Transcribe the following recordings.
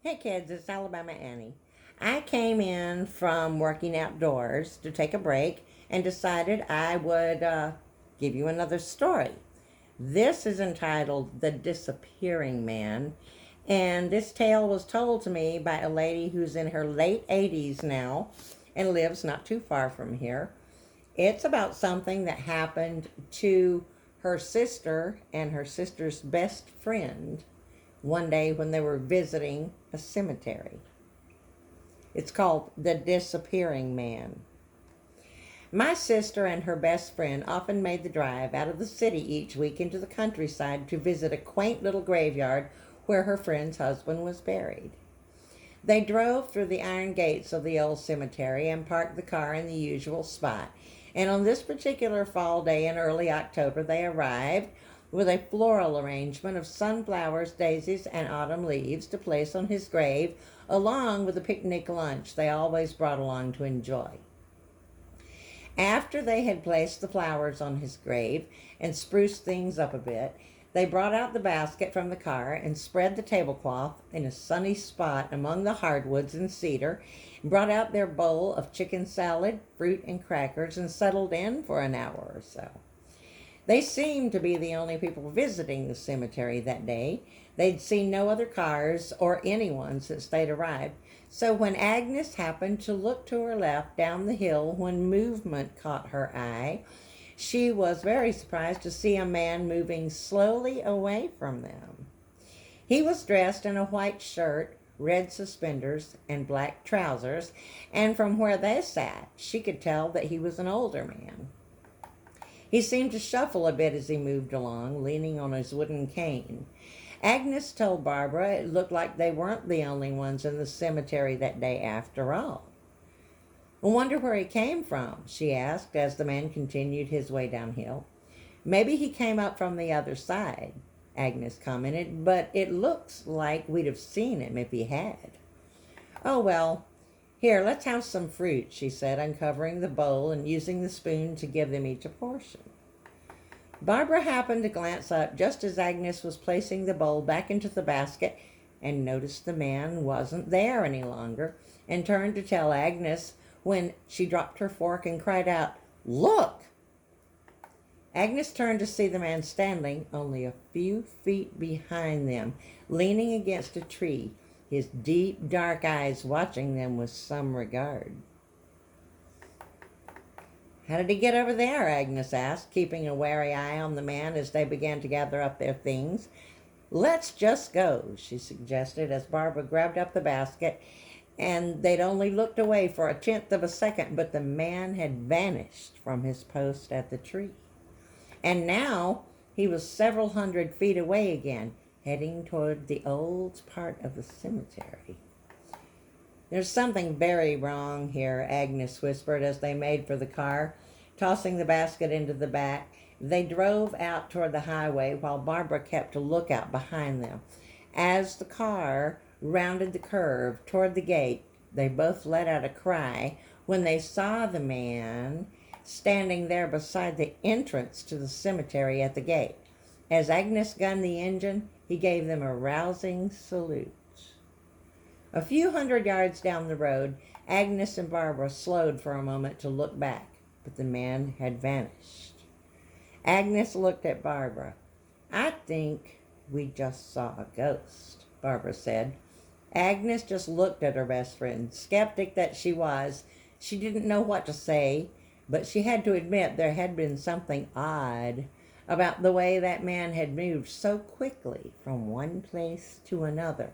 Hey kids, it's Alabama Annie. I came in from working outdoors to take a break and decided I would give you another story. This is entitled The Disappearing Man, and this tale was told to me by a lady who's in her late 80s now and lives not too far from here. It's about something that happened to her sister and her sister's best friend one day when they were visiting a cemetery. It's called The Disappearing Man. My sister and her best friend often made the drive out of the city each week into the countryside to visit a quaint little graveyard where her friend's husband was buried. They drove through the iron gates of the old cemetery and parked the car in the usual spot. And on this particular fall day in early October, they arrived with a floral arrangement of sunflowers, daisies, and autumn leaves to place on his grave, along with a picnic lunch they always brought along to enjoy. After they had placed the flowers on his grave and spruced things up a bit, they brought out the basket from the car and spread the tablecloth in a sunny spot among the hardwoods and cedar, brought out their bowl of chicken salad, fruit, and crackers, and settled in for an hour or so. They seemed to be the only people visiting the cemetery that day. They'd seen no other cars or anyone since they'd arrived. So when Agnes happened to look to her left down the hill when movement caught her eye, she was very surprised to see a man moving slowly away from them. He was dressed in a white shirt, red suspenders, and black trousers, and from where they sat, she could tell that he was an older man. He seemed to shuffle a bit as he moved along, leaning on his wooden cane. Agnes told Barbara it looked like they weren't the only ones in the cemetery that day after all. "I wonder where he came from," she asked as the man continued his way downhill. "Maybe he came up from the other side," Agnes commented, "but it looks like we'd have seen him if he had." "Oh, well, here, let's have some fruit," she said, uncovering the bowl and using the spoon to give them each a portion. Barbara happened to glance up just as Agnes was placing the bowl back into the basket and noticed the man wasn't there any longer, and turned to tell Agnes when she dropped her fork and cried out, "Look!" Agnes turned to see the man standing only a few feet behind them, leaning against a tree, his deep, dark eyes watching them with some regard. "How did he get over there?" Agnes asked, keeping a wary eye on the man as they began to gather up their things. "Let's just go," she suggested as Barbara grabbed up the basket, and they'd only looked away for a tenth of a second, but the man had vanished from his post at the tree. And now he was several hundred feet away again, heading toward the old part of the cemetery. "There's something very wrong here," Agnes whispered as they made for the car, tossing the basket into the back. They drove out toward the highway while Barbara kept a lookout behind them. As the car rounded the curve toward the gate, they both let out a cry when they saw the man standing there beside the entrance to the cemetery at the gate. As Agnes gunned the engine, he gave them a rousing salute. A few hundred yards down the road, Agnes and Barbara slowed for a moment to look back, but the man had vanished. Agnes looked at Barbara. "I think we just saw a ghost," Barbara said. Agnes just looked at her best friend. Skeptic that she was, she didn't know what to say, but she had to admit there had been something odd about the way that man had moved so quickly from one place to another.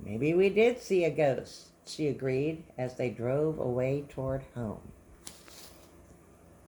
"Maybe we did see a ghost," she agreed as they drove away toward home.